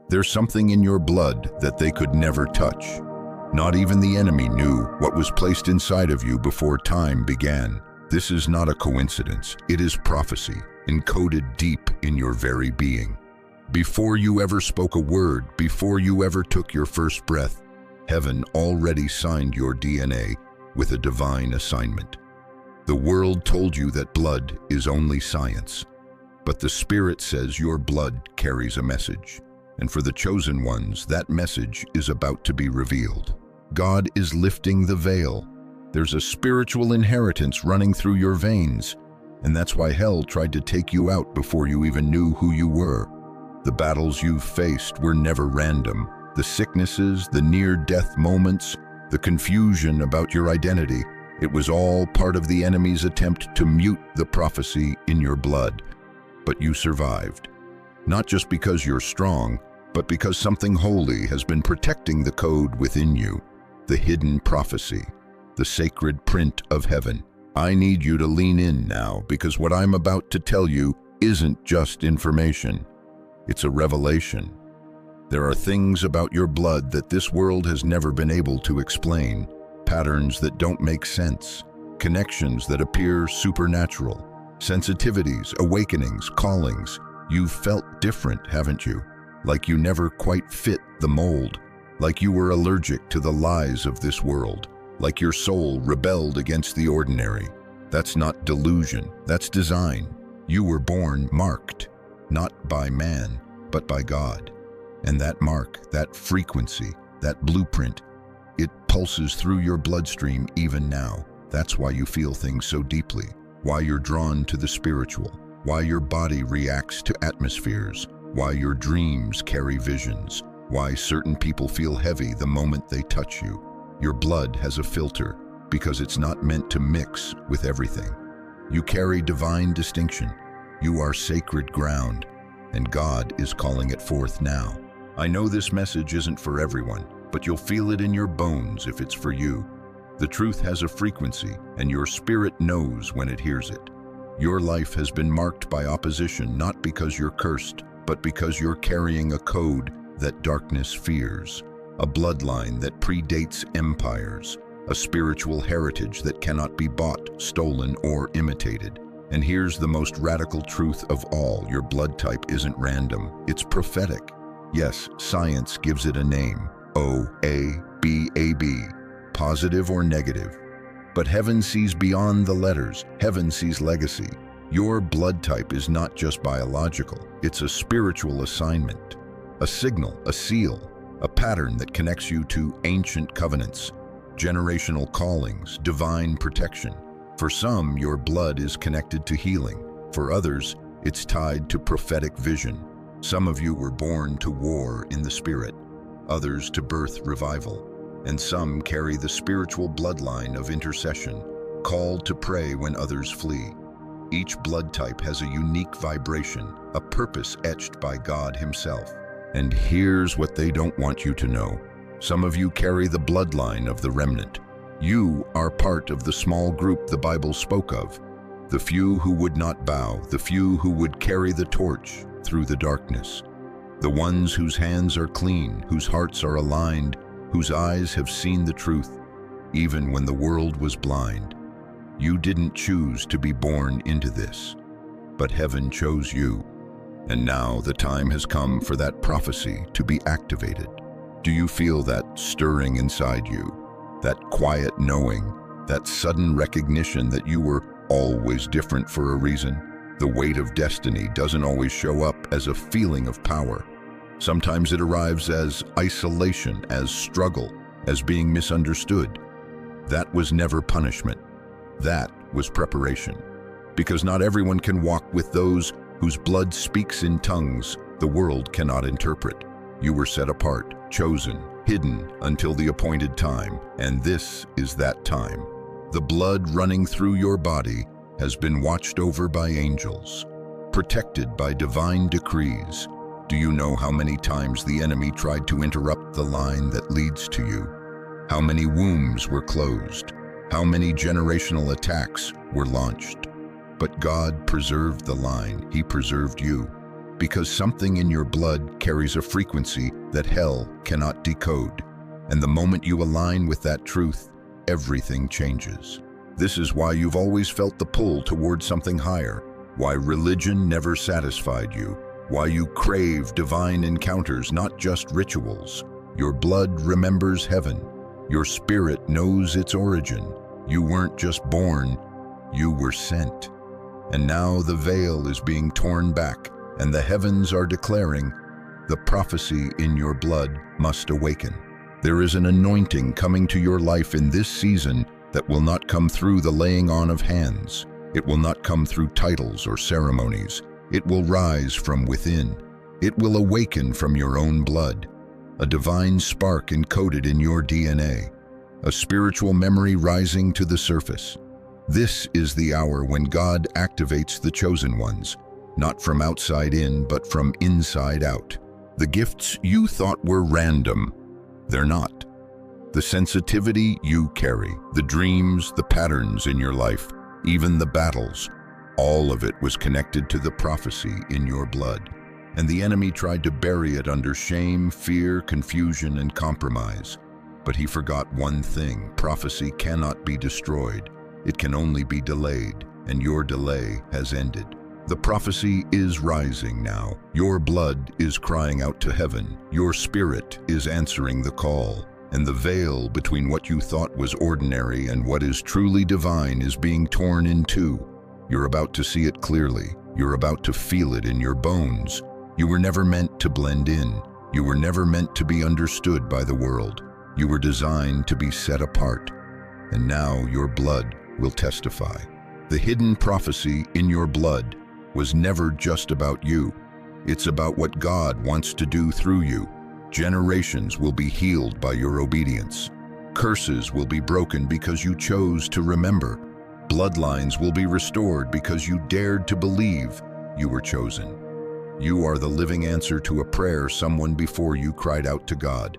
There's something in your blood that they could never touch. Not even the enemy knew what was placed inside of you before time began. This is not a coincidence. It is prophecy, encoded deep in your very being. Before you ever spoke a word, before you ever took your first breath, heaven already signed your DNA with a divine assignment. The world told you that blood is only science, but the Spirit says your blood carries a message. And for the chosen ones, that message is about to be revealed. God is lifting the veil. There's a spiritual inheritance running through your veins, and that's why hell tried to take you out before you even knew who you were. The battles you've faced were never random. The sicknesses, the near-death moments, the confusion about your identity, it was all part of the enemy's attempt to mute the prophecy in your blood. But you survived. Not just because you're strong, but because something holy has been protecting the code within you, the hidden prophecy, the sacred print of heaven. I need you to lean in now, because what I'm about to tell you isn't just information. It's a revelation. There are things about your blood that this world has never been able to explain, patterns that don't make sense, connections that appear supernatural, sensitivities, awakenings, callings. You've felt different, haven't you? Like you never quite fit the mold, like you were allergic to the lies of this world, like your soul rebelled against the ordinary. That's not delusion, that's design. You were born marked, not by man, but by God. And that mark, that frequency, that blueprint, it pulses through your bloodstream even now. That's why you feel things so deeply, why you're drawn to the spiritual, why your body reacts to atmospheres, why your dreams carry visions, why certain people feel heavy the moment they touch you. Your blood has a filter because it's not meant to mix with everything. You carry divine distinction. You are sacred ground, and God is calling it forth now. I know this message isn't for everyone, but you'll feel it in your bones if it's for you. The truth has a frequency, and your spirit knows when it hears it. Your life has been marked by opposition, not because you're cursed, but because you're carrying a code that darkness fears, a bloodline that predates empires, a spiritual heritage that cannot be bought, stolen, or imitated. And here's the most radical truth of all: your blood type isn't random, it's prophetic. Yes, science gives it a name, O-A-B-A-B, positive or negative. But heaven sees beyond the letters. Heaven sees legacy. Your blood type is not just biological, it's a spiritual assignment, a signal, a seal, a pattern that connects you to ancient covenants, generational callings, divine protection. For some, your blood is connected to healing. For others, it's tied to prophetic vision. Some of you were born to war in the spirit, others to birth revival, and some carry the spiritual bloodline of intercession, called to pray when others flee. Each blood type has a unique vibration, a purpose etched by God Himself. And here's what they don't want you to know. Some of you carry the bloodline of the remnant. You are part of the small group the Bible spoke of, the few who would not bow, the few who would carry the torch through the darkness, the ones whose hands are clean, whose hearts are aligned, whose eyes have seen the truth, even when the world was blind. You didn't choose to be born into this, but heaven chose you. And now the time has come for that prophecy to be activated. Do you feel that stirring inside you? That quiet knowing, that sudden recognition that you were always different for a reason? The weight of destiny doesn't always show up as a feeling of power. Sometimes it arrives as isolation, as struggle, as being misunderstood. That was never punishment. That was preparation. Because not everyone can walk with those whose blood speaks in tongues the world cannot interpret. You were set apart, chosen, hidden until the appointed time, and this is that time. The blood running through your body has been watched over by angels, protected by divine decrees. Do you know how many times the enemy tried to interrupt the line that leads to you? How many wombs were closed? How many generational attacks were launched? But God preserved the line. He preserved you. Because something in your blood carries a frequency that hell cannot decode. And the moment you align with that truth, everything changes. This is why you've always felt the pull toward something higher, why religion never satisfied you, why you crave divine encounters, not just rituals. Your blood remembers heaven. Your spirit knows its origin. You weren't just born, you were sent. And now the veil is being torn back, and the heavens are declaring, the prophecy in your blood must awaken. There is an anointing coming to your life in this season that will not come through the laying on of hands. It will not come through titles or ceremonies. It will rise from within. It will awaken from your own blood. A divine spark encoded in your DNA. A spiritual memory rising to the surface. This is the hour when God activates the chosen ones, not from outside in, but from inside out. The gifts you thought were random, they're not. The sensitivity you carry, the dreams, the patterns in your life, even the battles, all of it was connected to the prophecy in your blood. And the enemy tried to bury it under shame, fear, confusion, and compromise. But he forgot one thing: prophecy cannot be destroyed. It can only be delayed, and your delay has ended. The prophecy is rising now. Your blood is crying out to heaven. Your spirit is answering the call. And the veil between what you thought was ordinary and what is truly divine is being torn in two. You're about to see it clearly. You're about to feel it in your bones. You were never meant to blend in. You were never meant to be understood by the world. You were designed to be set apart. And now your blood will testify. The hidden prophecy in your blood was never just about you. It's about what God wants to do through you. Generations will be healed by your obedience. Curses will be broken because you chose to remember. Bloodlines will be restored because you dared to believe you were chosen. You are the living answer to a prayer someone before you cried out to God.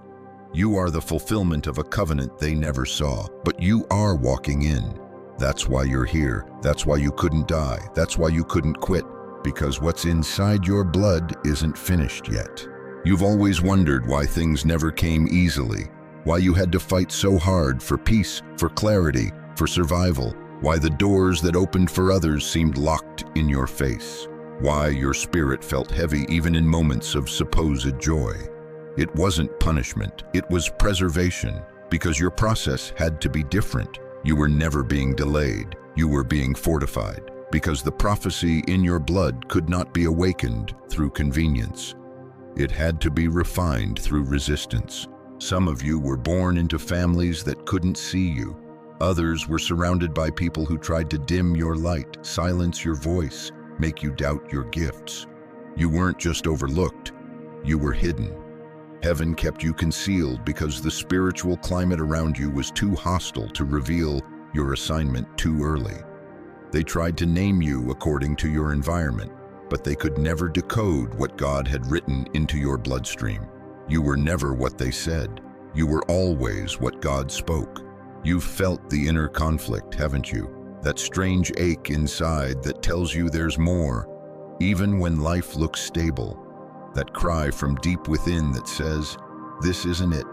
You are the fulfillment of a covenant they never saw, but you are walking in. That's why you're here. That's why you couldn't die. That's why you couldn't quit. Because what's inside your blood isn't finished yet. You've always wondered why things never came easily, why you had to fight so hard for peace, for clarity, for survival, why the doors that opened for others seemed locked in your face, why your spirit felt heavy even in moments of supposed joy. It wasn't punishment, it was preservation, because your process had to be different. You were never being delayed, you were being fortified, because the prophecy in your blood could not be awakened through convenience. It had to be refined through resistance. Some of you were born into families that couldn't see you. Others were surrounded by people who tried to dim your light, silence your voice, make you doubt your gifts. You weren't just overlooked, you were hidden. Heaven kept you concealed because the spiritual climate around you was too hostile to reveal your assignment too early. They tried to name you according to your environment, but they could never decode what God had written into your bloodstream. You were never what they said. You were always what God spoke. You've felt the inner conflict, haven't you? That strange ache inside that tells you there's more, even when life looks stable. That cry from deep within that says, this isn't it.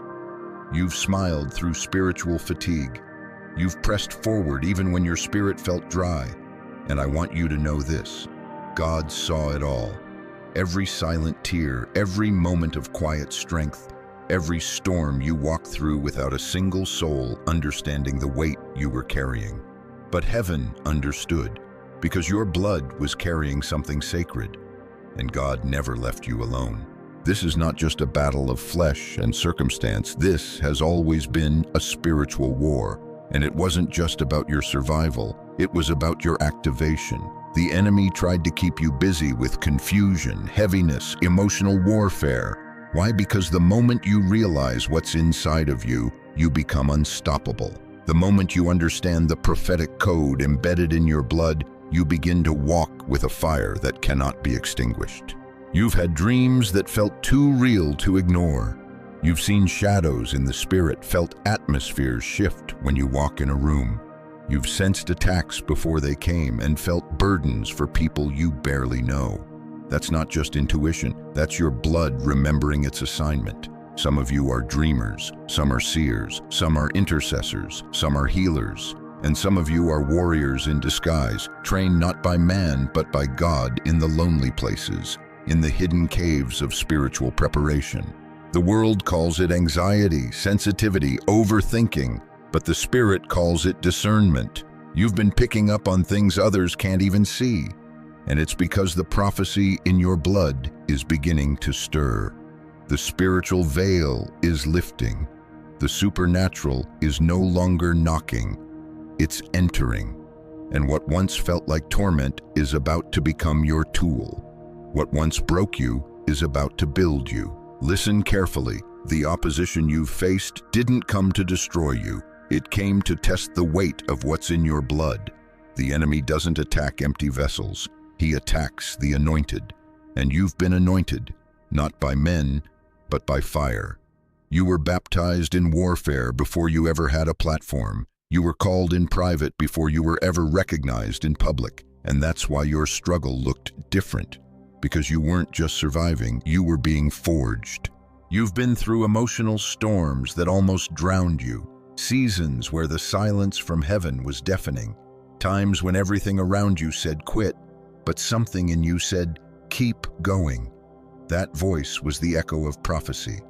You've smiled through spiritual fatigue. You've pressed forward even when your spirit felt dry. And I want you to know this. God saw it all. Every silent tear, every moment of quiet strength, every storm you walked through without a single soul understanding the weight you were carrying. But heaven understood, because your blood was carrying something sacred, and God never left you alone. This is not just a battle of flesh and circumstance. This has always been a spiritual war, and it wasn't just about your survival. It was about your activation. The enemy tried to keep you busy with confusion, heaviness, emotional warfare. Why? Because the moment you realize what's inside of you, you become unstoppable. The moment you understand the prophetic code embedded in your blood, you begin to walk with a fire that cannot be extinguished. You've had dreams that felt too real to ignore. You've seen shadows in the spirit, felt atmospheres shift when you walk in a room. You've sensed attacks before they came and felt burdens for people you barely know. That's not just intuition, that's your blood remembering its assignment. Some of you are dreamers, some are seers, some are intercessors, some are healers, and some of you are warriors in disguise, trained not by man but by God in the lonely places, in the hidden caves of spiritual preparation. The world calls it anxiety, sensitivity, overthinking, but the Spirit calls it discernment. You've been picking up on things others can't even see, and it's because the prophecy in your blood is beginning to stir. The spiritual veil is lifting. The supernatural is no longer knocking. It's entering. And what once felt like torment is about to become your tool. What once broke you is about to build you. Listen carefully. The opposition you've faced didn't come to destroy you. It came to test the weight of what's in your blood. The enemy doesn't attack empty vessels. He attacks the anointed. And you've been anointed, not by men, but by fire. You were baptized in warfare before you ever had a platform. You were called in private before you were ever recognized in public. And that's why your struggle looked different. Because you weren't just surviving, you were being forged. You've been through emotional storms that almost drowned you. Seasons where the silence from heaven was deafening. Times when everything around you said quit, but something in you said, keep going. That voice was the echo of prophecy.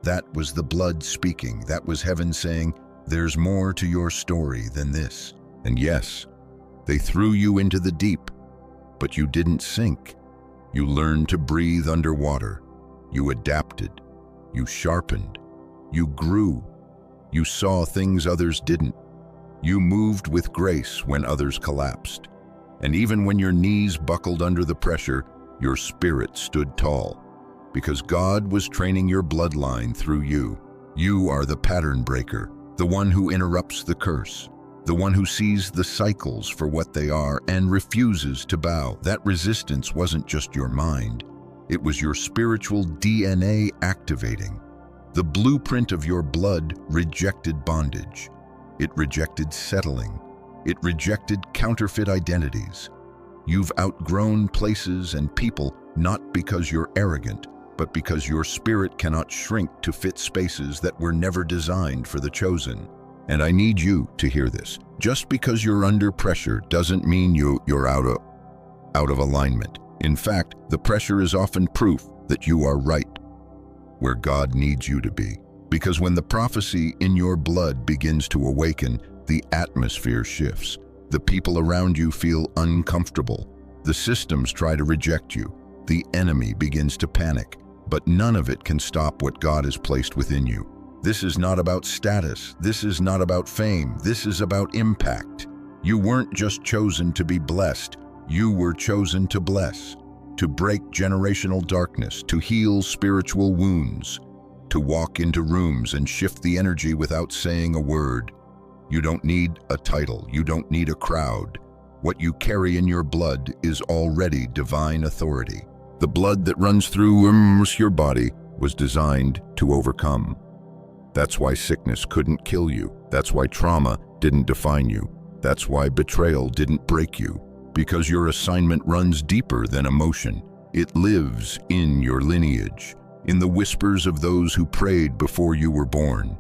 That was the blood speaking. That was heaven saying, there's more to your story than this. And yes, they threw you into the deep, but you didn't sink. You learned to breathe underwater. You adapted. You sharpened. You grew. You saw things others didn't. You moved with grace when others collapsed. And even when your knees buckled under the pressure, your spirit stood tall. Because God was training your bloodline through you. You are the pattern breaker, the one who interrupts the curse, the one who sees the cycles for what they are and refuses to bow. That resistance wasn't just your mind. It was your spiritual DNA activating. The blueprint of your blood rejected bondage. It rejected settling. It rejected counterfeit identities. You've outgrown places and people not because you're arrogant, but because your spirit cannot shrink to fit spaces that were never designed for the chosen. And I need you to hear this. Just because you're under pressure doesn't mean you're out of alignment. In fact, the pressure is often proof that you are right where God needs you to be. Because when the prophecy in your blood begins to awaken, the atmosphere shifts. The people around you feel uncomfortable. The systems try to reject you. The enemy begins to panic. But none of it can stop what God has placed within you. This is not about status. This is not about fame. This is about impact. You weren't just chosen to be blessed. You were chosen to bless, to break generational darkness, to heal spiritual wounds, to walk into rooms and shift the energy without saying a word. You don't need a title. You don't need a crowd. What you carry in your blood is already divine authority. The blood that runs through your body was designed to overcome. That's why sickness couldn't kill you. That's why trauma didn't define you. That's why betrayal didn't break you. Because your assignment runs deeper than emotion. It lives in your lineage, in the whispers of those who prayed before you were born,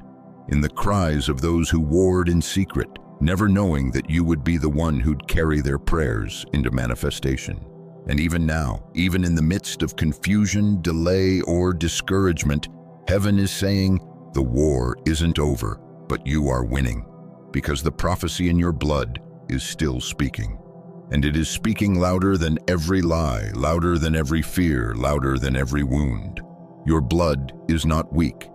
in the cries of those who warred in secret, never knowing that you would be the one who'd carry their prayers into manifestation. And even now, even in the midst of confusion, delay, or discouragement, heaven is saying, the war isn't over, but you are winning, because the prophecy in your blood is still speaking. And it is speaking louder than every lie, louder than every fear, louder than every wound. Your blood is not weak.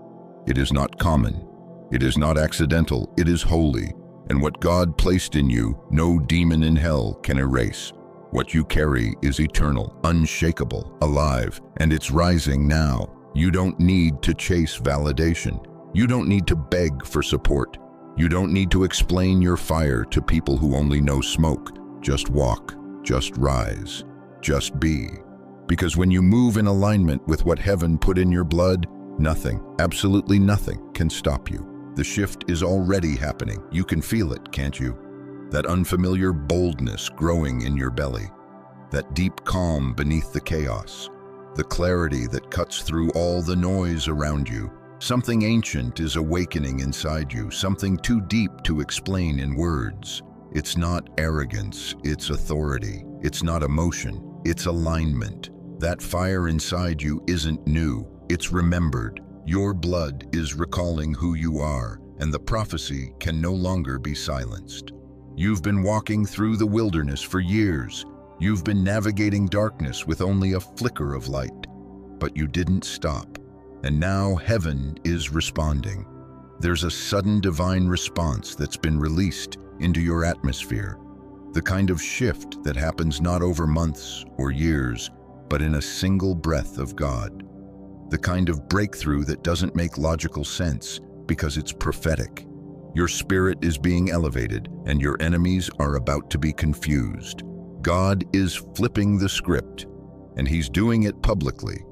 It is not common. It is not accidental. It is holy. And what God placed in you, no demon in hell can erase. What you carry is eternal, unshakable, alive, and it's rising now. You don't need to chase validation. You don't need to beg for support. You don't need to explain your fire to people who only know smoke. Just walk, just rise, just be. Because when you move in alignment with what heaven put in your blood, nothing, absolutely nothing can stop you. The shift is already happening. You can feel it, can't you? That unfamiliar boldness growing in your belly. that deep calm beneath the chaos, the clarity that cuts through all the noise around you. Something ancient is awakening inside you, something too deep to explain in words. It's not arrogance, it's authority. It's not emotion, it's alignment. That fire inside you isn't new, it's remembered. Your blood is recalling who you are, and the prophecy can no longer be silenced. You've been walking through the wilderness for years. You've been navigating darkness with only a flicker of light. But you didn't stop. And now heaven is responding. There's a sudden divine response that's been released into your atmosphere. The kind of shift that happens not over months or years, but in a single breath of God. The kind of breakthrough that doesn't make logical sense because it's prophetic. Your spirit is being elevated, and your enemies are about to be confused. God is flipping the script, and He's doing it publicly.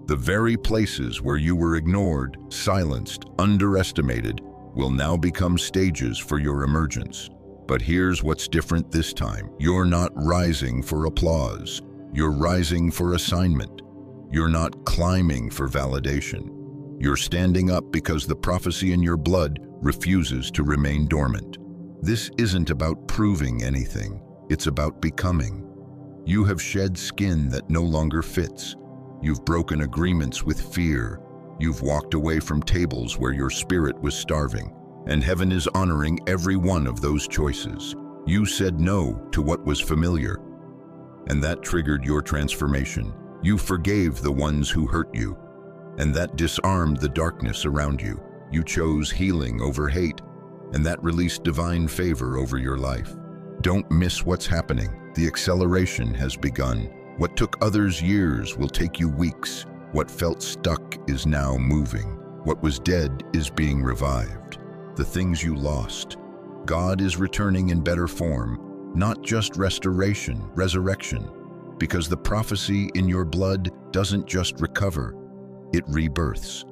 The very places where you were ignored, silenced, underestimated, will now become stages for your emergence. But here's what's different this time. You're not rising for applause. You're rising for assignment. You're not climbing for validation. You're standing up because the prophecy in your blood refuses to remain dormant. This isn't about proving anything. It's about becoming. You have shed skin that no longer fits. You've broken agreements with fear. You've walked away from tables where your spirit was starving, and heaven is honoring every one of those choices. You said no to what was familiar, and that triggered your transformation. You forgave the ones who hurt you, and that disarmed the darkness around you. You chose healing over hate, and that released divine favor over your life. Don't miss what's happening. The acceleration has begun. What took others years will take you weeks. What felt stuck is now moving. What was dead is being revived. The things you lost, God is returning in better form, not just restoration, resurrection, because the prophecy in your blood doesn't just recover, it rebirths.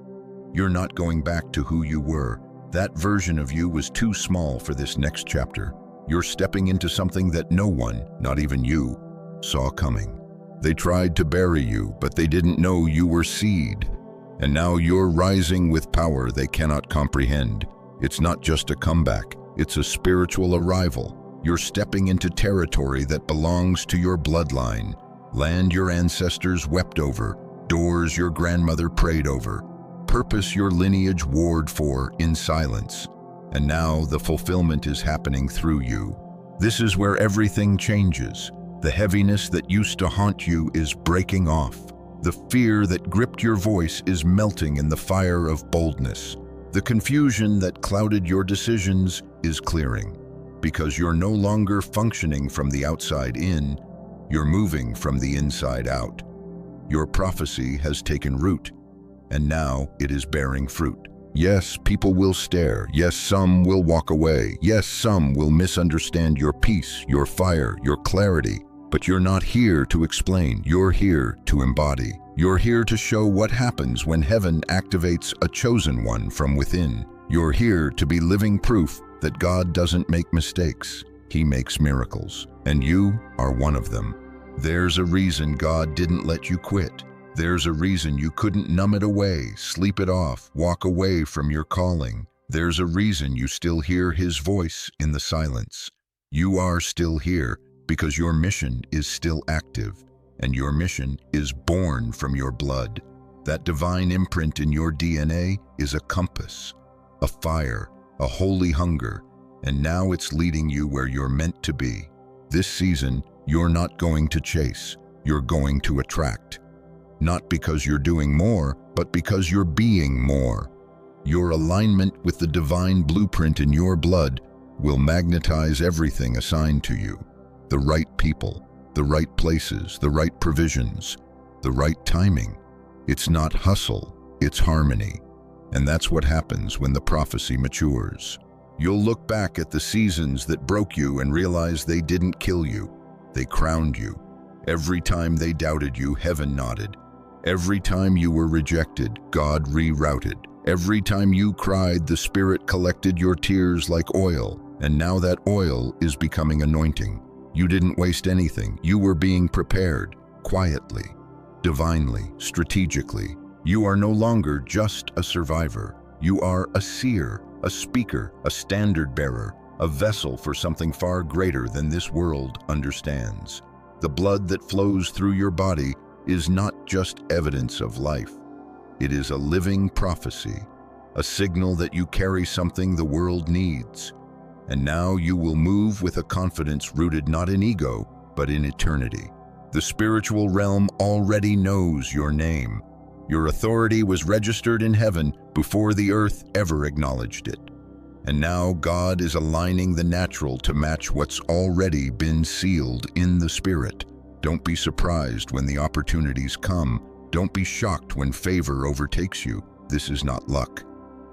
You're not going back to who you were. That version of you was too small for this next chapter. You're stepping into something that no one, not even you, saw coming. They tried to bury you, but they didn't know you were seed. And now you're rising with power they cannot comprehend. It's not just a comeback, it's a spiritual arrival. You're stepping into territory that belongs to your bloodline, land your ancestors wept over, doors your grandmother prayed over, purpose your lineage warred for in silence. And now the fulfillment is happening through you. This is where everything changes. The heaviness that used to haunt you is breaking off. The fear that gripped your voice is melting in the fire of boldness. The confusion that clouded your decisions is clearing, because you're no longer functioning from the outside in, you're moving from the inside out. Your prophecy has taken root, and now it is bearing fruit. Yes, people will stare. Yes, some will walk away. Yes, some will misunderstand your peace, your fire, your clarity. But you're not here to explain. You're here to embody. You're here to show what happens when heaven activates a chosen one from within. You're here to be living proof that God doesn't make mistakes. He makes miracles, and you are one of them. There's a reason God didn't let you quit. There's a reason you couldn't numb it away, sleep it off, walk away from your calling. There's a reason you still hear His voice in the silence. You are still here because your mission is still active, and your mission is born from your blood. That divine imprint in your DNA is a compass, a fire, a holy hunger, and now it's leading you where you're meant to be. This season, you're not going to chase, you're going to attract. Not because you're doing more, but because you're being more. Your alignment with the divine blueprint in your blood will magnetize everything assigned to you. The right people, the right places, the right provisions, the right timing. It's not hustle, it's harmony. And that's what happens when the prophecy matures. You'll look back at the seasons that broke you and realize they didn't kill you. They crowned you. Every time they doubted you, heaven nodded. Every time you were rejected, God rerouted. Every time you cried, the Spirit collected your tears like oil, and now that oil is becoming anointing. You didn't waste anything. You were being prepared, quietly, divinely, strategically. You are no longer just a survivor. You are a seer, a speaker, a standard bearer, a vessel for something far greater than this world understands. The blood that flows through your body is not just evidence of life. It is a living prophecy, a signal that you carry something the world needs. And now you will move with a confidence rooted not in ego, but in eternity. The spiritual realm already knows your name. Your authority was registered in heaven before the earth ever acknowledged it. And now God is aligning the natural to match what's already been sealed in the spirit. Don't be surprised when the opportunities come. Don't be shocked when favor overtakes you. This is not luck.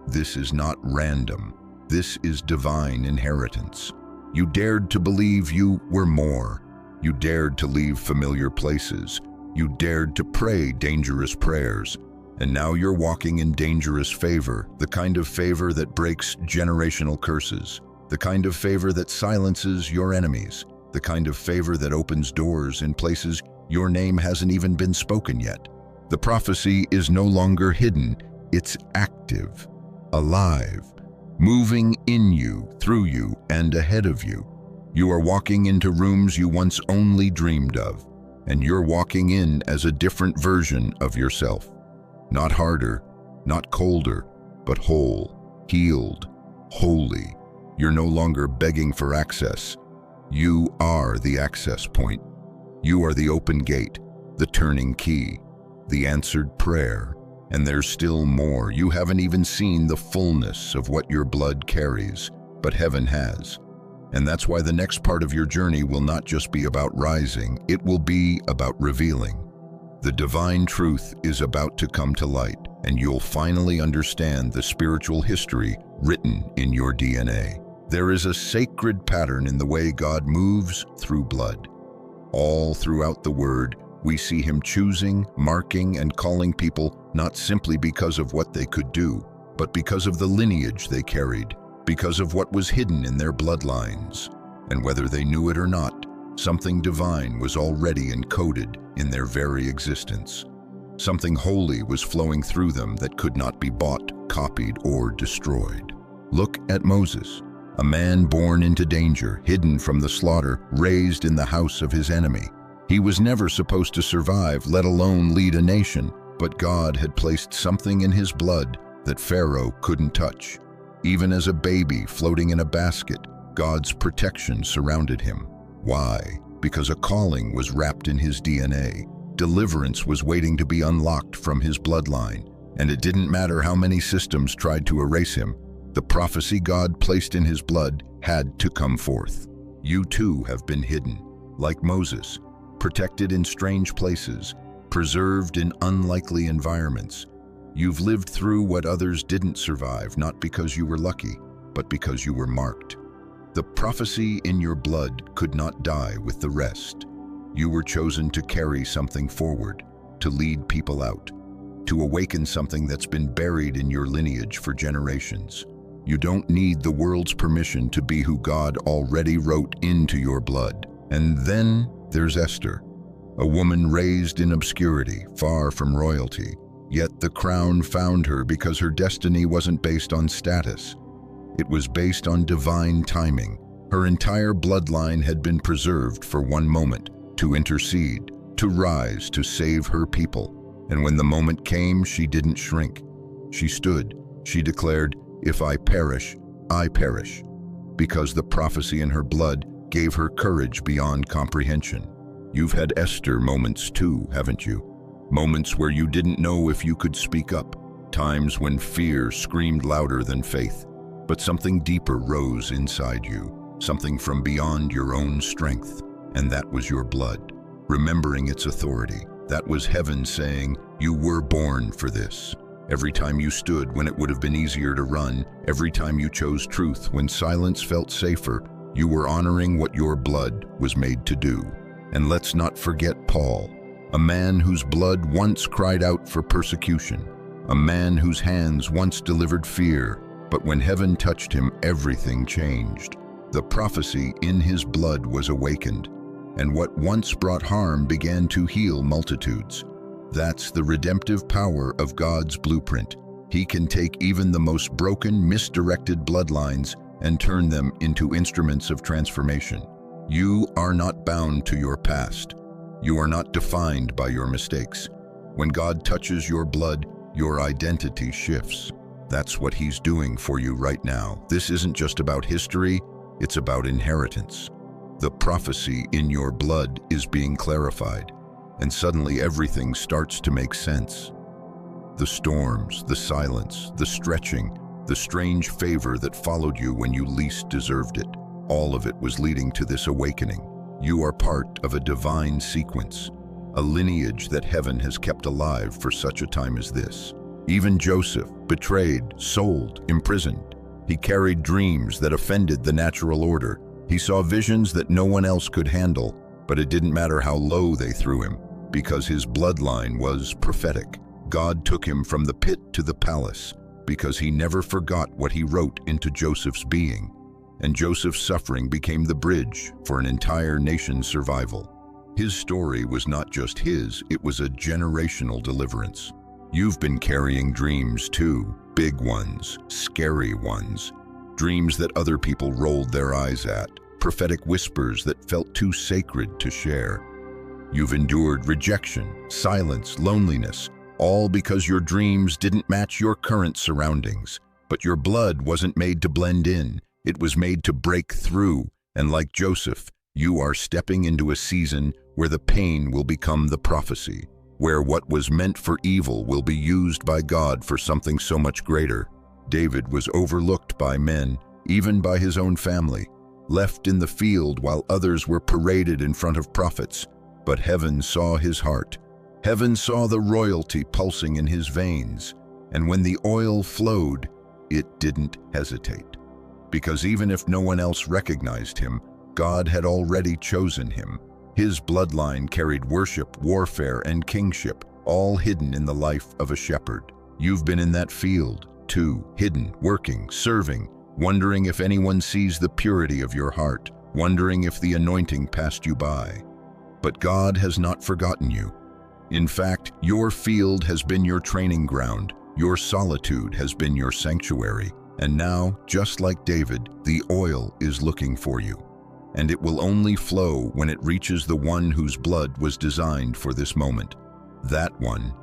This is not random. This is divine inheritance. You dared to believe you were more. You dared to leave familiar places. You dared to pray dangerous prayers. And now you're walking in dangerous favor, the kind of favor that breaks generational curses, the kind of favor that silences your enemies, the kind of favor that opens doors in places your name hasn't even been spoken yet. The prophecy is no longer hidden. It's active, alive, moving in you, through you, and ahead of you. You are walking into rooms you once only dreamed of, and you're walking in as a different version of yourself. Not harder, not colder, but whole, healed, holy. You're no longer begging for access. You are the access point. You are the open gate, the turning key, the answered prayer. And there's still more. You haven't even seen the fullness of what your blood carries, but heaven has. And that's why the next part of your journey will not just be about rising, it will be about revealing. The divine truth is about to come to light, and you'll finally understand the spiritual history written in your DNA. There is a sacred pattern in the way God moves through blood. All throughout the Word, we see Him choosing, marking, and calling people not simply because of what they could do, but because of the lineage they carried, because of what was hidden in their bloodlines. And whether they knew it or not, something divine was already encoded in their very existence. Something holy was flowing through them that could not be bought, copied, or destroyed. Look at Moses, a man born into danger, hidden from the slaughter, raised in the house of his enemy. He was never supposed to survive, let alone lead a nation, but God had placed something in his blood that Pharaoh couldn't touch. Even as a baby floating in a basket, God's protection surrounded him. Why? Because a calling was wrapped in his DNA. Deliverance was waiting to be unlocked from his bloodline, and it didn't matter how many systems tried to erase him. The prophecy God placed in his blood had to come forth. You too have been hidden, like Moses, protected in strange places, preserved in unlikely environments. You've lived through what others didn't survive, not because you were lucky, but because you were marked. The prophecy in your blood could not die with the rest. You were chosen to carry something forward, to lead people out, to awaken something that's been buried in your lineage for generations. You don't need the world's permission to be who God already wrote into your blood. And then there's Esther, a woman raised in obscurity, far from royalty. Yet the crown found her because her destiny wasn't based on status. It was based on divine timing. Her entire bloodline had been preserved for one moment, to intercede, to rise, to save her people. And when the moment came, she didn't shrink. She stood. She declared, "If I perish, I perish," because the prophecy in her blood gave her courage beyond comprehension. You've had Esther moments too, haven't you? Moments where you didn't know if you could speak up. Times when fear screamed louder than faith. But something deeper rose inside you, something from beyond your own strength. And that was your blood, remembering its authority. That was heaven saying, you were born for this. Every time you stood when it would have been easier to run, every time you chose truth when silence felt safer, you were honoring what your blood was made to do. And let's not forget Paul, a man whose blood once cried out for persecution, a man whose hands once delivered fear, but when heaven touched him, everything changed. The prophecy in his blood was awakened, and what once brought harm began to heal multitudes. That's the redemptive power of God's blueprint. He can take even the most broken, misdirected bloodlines and turn them into instruments of transformation. You are not bound to your past. You are not defined by your mistakes. When God touches your blood, your identity shifts. That's what He's doing for you right now. This isn't just about history, it's about inheritance. The prophecy in your blood is being clarified, and suddenly everything starts to make sense. The storms, the silence, the stretching, the strange favor that followed you when you least deserved it, all of it was leading to this awakening. You are part of a divine sequence, a lineage that heaven has kept alive for such a time as this. Even Joseph, betrayed, sold, imprisoned, he carried dreams that offended the natural order. He saw visions that no one else could handle, but it didn't matter how low they threw him, because his bloodline was prophetic. God took him from the pit to the palace, because he never forgot what he wrote into Joseph's being. And Joseph's suffering became the bridge for an entire nation's survival. His story was not just his, it was a generational deliverance. You've been carrying dreams too, big ones, scary ones, dreams that other people rolled their eyes at, prophetic whispers that felt too sacred to share. You've endured rejection, silence, loneliness, all because your dreams didn't match your current surroundings. But your blood wasn't made to blend in, it was made to break through, and like Joseph, you are stepping into a season where the pain will become the prophecy, where what was meant for evil will be used by God for something so much greater. David was overlooked by men, even by his own family, left in the field while others were paraded in front of prophets. But heaven saw his heart. Heaven saw the royalty pulsing in his veins, and when the oil flowed, it didn't hesitate. Because even if no one else recognized him, God had already chosen him. His bloodline carried worship, warfare, and kingship, all hidden in the life of a shepherd. You've been in that field, too, hidden, working, serving, wondering if anyone sees the purity of your heart, wondering if the anointing passed you by. But God has not forgotten you. In fact, your field has been your training ground, your solitude has been your sanctuary, and now, just like David, the oil is looking for you. And it will only flow when it reaches the one whose blood was designed for this moment. That one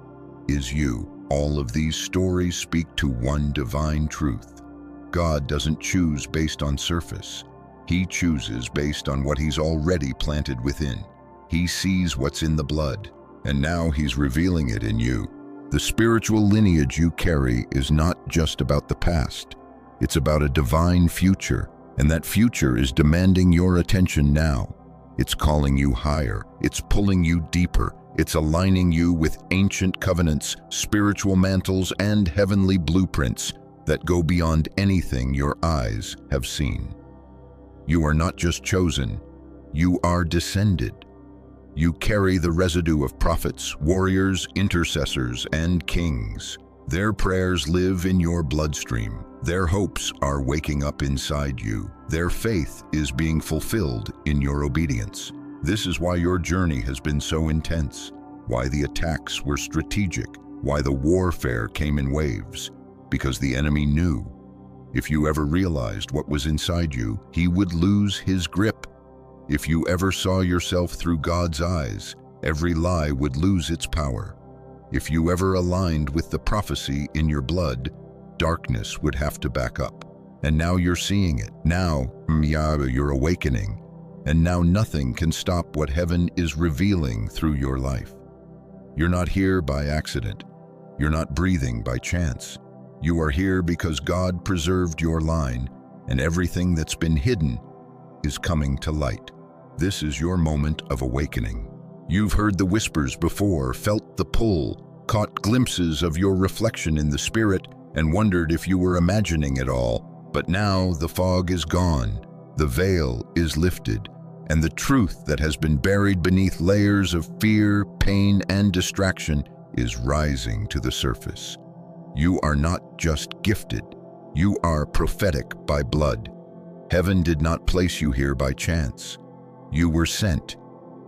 is you. All of these stories speak to one divine truth. God doesn't choose based on surface. He chooses based on what He's already planted within. He sees what's in the blood, and now He's revealing it in you. The spiritual lineage you carry is not just about the past. It's about a divine future, and that future is demanding your attention now. It's calling you higher. It's pulling you deeper. It's aligning you with ancient covenants, spiritual mantles, and heavenly blueprints that go beyond anything your eyes have seen. You are not just chosen, you are descended. You carry the residue of prophets, warriors, intercessors, and kings. Their prayers live in your bloodstream. Their hopes are waking up inside you. Their faith is being fulfilled in your obedience. This is why your journey has been so intense, why the attacks were strategic, why the warfare came in waves, because the enemy knew. If you ever realized what was inside you, he would lose his grip. If you ever saw yourself through God's eyes, every lie would lose its power. If you ever aligned with the prophecy in your blood, darkness would have to back up. And now you're seeing it. Now, you're awakening. And now nothing can stop what heaven is revealing through your life. You're not here by accident. You're not breathing by chance. You are here because God preserved your line, and everything that's been hidden is coming to light. This is your moment of awakening. You've heard the whispers before, felt the pull, caught glimpses of your reflection in the spirit, and wondered if you were imagining it all. But now the fog is gone, the veil is lifted, and the truth that has been buried beneath layers of fear, pain, and distraction is rising to the surface. You are not just gifted, you are prophetic by blood. Heaven did not place you here by chance. You were sent,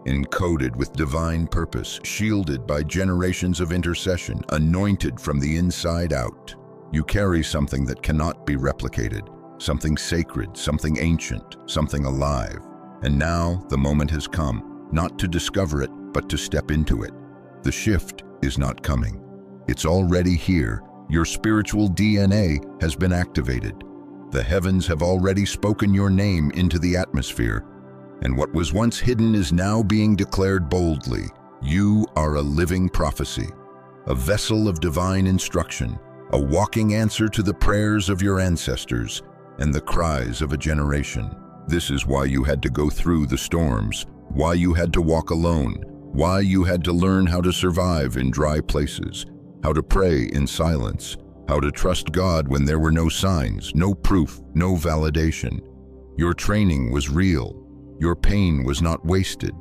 encoded with divine purpose, shielded by generations of intercession, anointed from the inside out. You carry something that cannot be replicated, something sacred, something ancient, something alive. And now the moment has come, not to discover it, but to step into it. The shift is not coming. It's already here. Your spiritual DNA has been activated. The heavens have already spoken your name into the atmosphere, and what was once hidden is now being declared boldly. You are a living prophecy, a vessel of divine instruction, a walking answer to the prayers of your ancestors and the cries of a generation. This is why you had to go through the storms, why you had to walk alone, why you had to learn how to survive in dry places, how to pray in silence, how to trust God when there were no signs, no proof, no validation. Your training was real. Your pain was not wasted.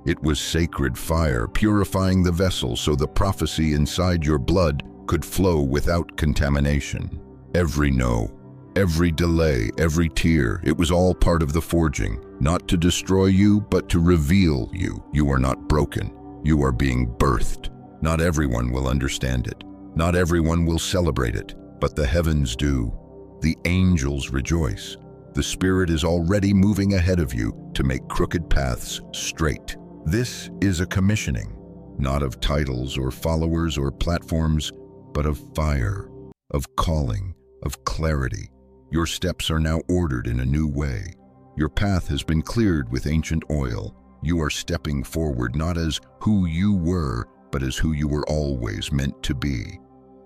It was sacred fire, purifying the vessel so the prophecy inside your blood could flow without contamination. Every no, every delay, every tear, it was all part of the forging, not to destroy you, but to reveal you. You are not broken. You are being birthed. Not everyone will understand it. Not everyone will celebrate it, but the heavens do. The angels rejoice. The Spirit is already moving ahead of you to make crooked paths straight. This is a commissioning, not of titles or followers or platforms, but of fire, of calling, of clarity. Your steps are now ordered in a new way. Your path has been cleared with ancient oil. You are stepping forward not as who you were, but as who you were always meant to be.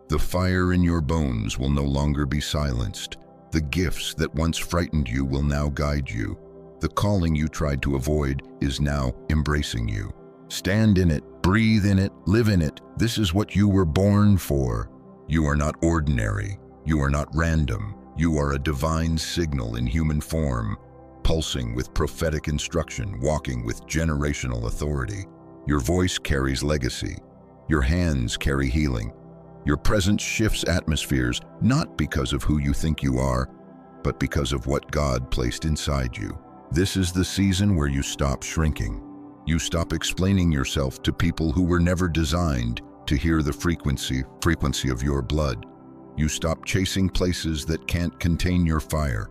The fire in your bones will no longer be silenced. The gifts that once frightened you will now guide you. The calling you tried to avoid is now embracing you. Stand in it, breathe in it, live in it. This is what you were born for. You are not ordinary. You are not random. You are a divine signal in human form, pulsing with prophetic instruction, walking with generational authority. Your voice carries legacy. Your hands carry healing. Your presence shifts atmospheres, not because of who you think you are, but because of what God placed inside you. This is the season where you stop shrinking. You stop explaining yourself to people who were never designed to hear the frequency of your blood. You stop chasing places that can't contain your fire.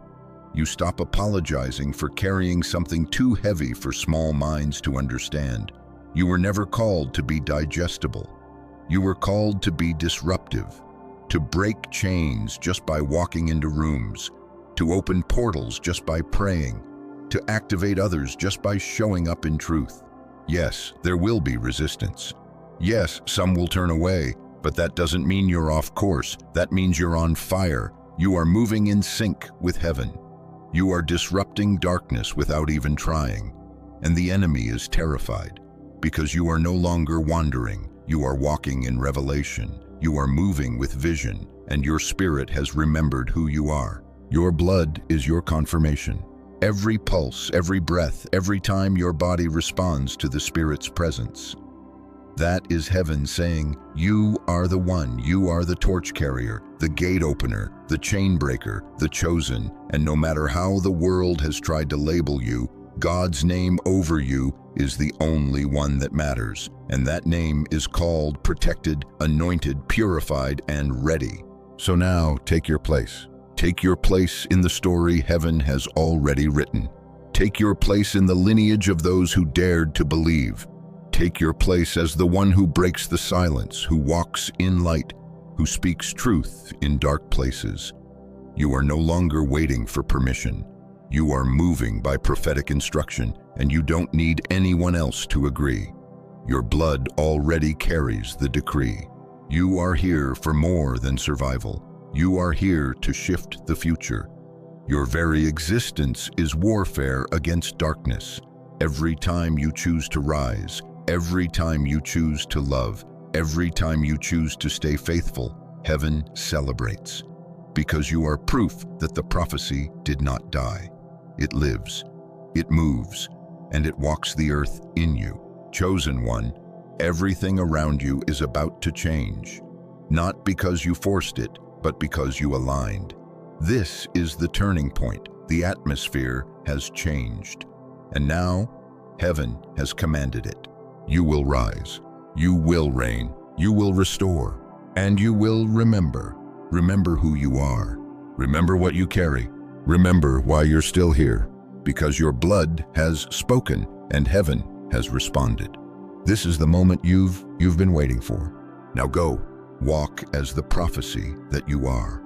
You stop apologizing for carrying something too heavy for small minds to understand. You were never called to be digestible. You were called to be disruptive, to break chains just by walking into rooms, to open portals just by praying, to activate others just by showing up in truth. Yes, there will be resistance. Yes, some will turn away, but that doesn't mean you're off course. That means you're on fire. You are moving in sync with heaven. You are disrupting darkness without even trying. And the enemy is terrified because you are no longer wandering. You are walking in revelation. You are moving with vision, and your spirit has remembered who you are. Your blood is your confirmation. Every pulse, every breath, every time your body responds to the Spirit's presence. That is heaven saying, you are the one, you are the torch carrier, the gate opener, the chain breaker, the chosen, and no matter how the world has tried to label you, God's name over you is the only one that matters, and that name is called protected, anointed, purified, and ready. So now, take your place. Take your place in the story heaven has already written. Take your place in the lineage of those who dared to believe. Take your place as the one who breaks the silence, who walks in light, who speaks truth in dark places. You are no longer waiting for permission. You are moving by prophetic instruction, and you don't need anyone else to agree. Your blood already carries the decree. You are here for more than survival. You are here to shift the future. Your very existence is warfare against darkness. Every time you choose to rise, every time you choose to love, every time you choose to stay faithful, heaven celebrates. Because you are proof that the prophecy did not die. It lives, it moves, and it walks the earth in you. Chosen one, everything around you is about to change. Not because you forced it, but because you aligned. This is the turning point, The atmosphere has changed. And now, heaven has commanded it. You will rise. You will reign. You will restore. And you will remember. Remember who you are. Remember what you carry. Remember why you're still here. Because your blood has spoken and heaven has responded. This is the moment you've been waiting for. Now go, walk as the prophecy that you are.